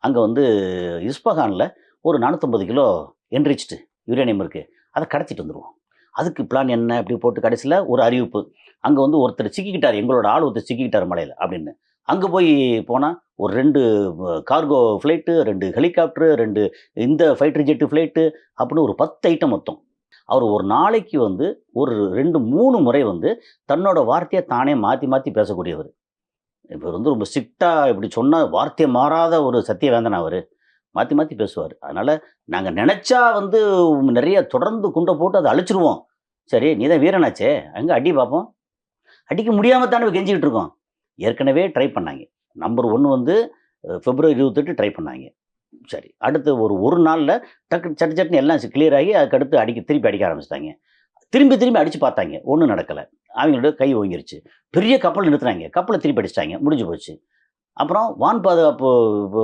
அங்கே வந்து இஸ்பஹானில் ஒரு 450 கிலோ என்ரிச்டு யுரேனியம் இருக்குது, அதை கடத்திட்டு வந்துடுவோம். அதுக்கு பிளான் என்ன அப்படி போட்டு கடைசியில் ஒரு அறிவிப்பு, அங்கே வந்து ஒருத்தர் சிக்கிக்கிட்டார், எங்களோட ஆள் ஒருத்தர் சிக்கிக்கிட்டார் மலையில் அப்படின்னு. அங்கே போய் போனால் ஒரு 2 கார்கோ ஃப்ளைட்டு, 2 ஹெலிகாப்டரு, 2 இந்த ஃபைட்டர் ஜெட்டு ஃப்ளைட்டு அப்படின்னு ஒரு 10 ஐட்டம் மொத்தம். அவர் ஒரு நாளைக்கு வந்து ஒரு 2, 3 முறை வந்து தன்னோட வார்த்தையை தானே மாற்றி மாற்றி பேசக்கூடியவர். இவர் வந்து ரொம்ப ஸ்ட்ரிக்டாக இப்படி சொன்னால் வார்த்தை மாறாத ஒரு சத்தியவேந்தன் அவர். மாற்றி மாற்றி பேசுவார். அதனால் நாங்கள் நினச்சா வந்து நிறைய தொடர்ந்து குண்டை போட்டு அதை அழிச்சிருவோம். சரி, நீ தான் வீரனாச்சே, அங்கே அடி பார்ப்போம். அடிக்க முடியாமல் தானே கெஞ்சிக்கிட்டு இருக்கோம். ஏற்கனவே ட்ரை பண்ணாங்க. நம்பர் 1 வந்து பிப்ரவரி 28 ட்ரை பண்ணாங்க. சரி, அடுத்து ஒரு நாளில் டக்கு சட்டு சட்டுன்னு எல்லாம் கிளியர் ஆகி அதுக்கடுத்து திருப்பி அடிக்க ஆரம்பிச்சிட்டாங்க. திரும்பி திரும்பி அடித்து பார்த்தாங்க, ஒன்றும் நடக்கலை. அவங்களோட கை ஓங்கிருச்சு. பெரிய கப்பல் நிறுத்துனாங்க, கப்பலை திருப்பி அடிச்சிட்டாங்க, முடிஞ்சு போச்சு. அப்புறம் வான் பாதுகாப்பு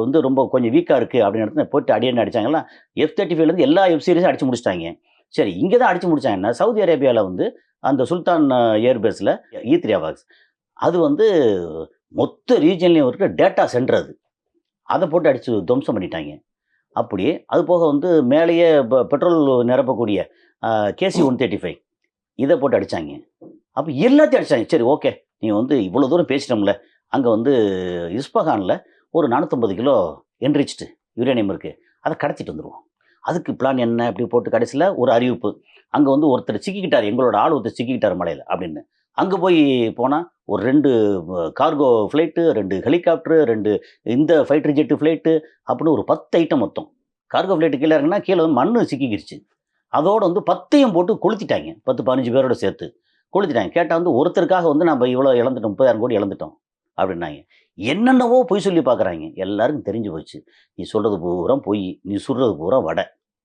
வந்து ரொம்ப கொஞ்சம் வீக்காக இருக்குது அப்படின்னு இடத்துல போட்டு அடியன்னு அடித்தாங்களா, F-35லேருந்து எல்லா F-சீரிஸும் அடித்து முடிச்சிட்டாங்க. சரி, இங்கே தான் அடித்து முடித்தாங்கன்னா சவுதி அரேபியாவில் வந்து அந்த சுல்தான் ஏர்பேஸில் E-3 AWACS அது வந்து மொத்த ரீஜன்லேயும் இருக்கிற டேட்டா சென்டர் அது. அதை போட்டு அடித்து துவம்சம் பண்ணிட்டாங்க. அப்படியே அது போக வந்து மேலேயே பெட்ரோல் நிரப்பக்கூடிய KC-135 இதை போட்டு அடித்தாங்க. அப்போ எல்லாத்தையும் அடித்தாங்க. சரி, ஓகே, நீங்கள் வந்து இவ்வளோ தூரம் பேசிட்டோம்ல, அங்கே வந்து இஸ்பஹானில் ஒரு 450 கிலோ என்ரிச்டு யுரேனியம் இருக்குது, அதை கடத்திட்டு வந்துடுவோம். அதுக்கு பிளான் என்ன அப்படி போட்டு கடைசியில் ஒரு அறிவிப்பு, அங்கே வந்து ஒருத்தர் சிக்கிக்கிட்டார், எங்களோட ஆள் ஒருத்தர் சிக்கிக்கிட்டார் மலையில் அப்படின்னு. அங்கே போய் போனால் ஒரு 2 கார்கோ ஃப்ளைட்டு, 2 ஹெலிகாப்டரு, 2 இந்த ஃபைட்டர் ஜெட்டு ஃப்ளைட்டு அப்படின்னு ஒரு 10 ஐட்டம் மொத்தம். கார்கோ ஃப்ளைட்டு கீழே இறங்கினா கீழே வந்து மண் சிக்கிக்கிடுச்சு. அதோடு வந்து 10ஐயும் போட்டு கொளுத்திட்டாங்க, 10-15 பேரோட சேர்த்து கொளுத்திட்டாங்க. கேட்டால் வந்து ஒருத்தருக்காக வந்து நம்ம இவ்வளோ இழந்துட்டோம், 30,000 கோடி இழந்துட்டோம் அப்படின்னாங்க. என்னென்னவோ பொய் சொல்லி பார்க்குறாங்க. எல்லாருக்கும் தெரிஞ்சு போச்சு, நீ சொல்கிறது பூரா பொய், நீ சுடுறது பூரா வடை.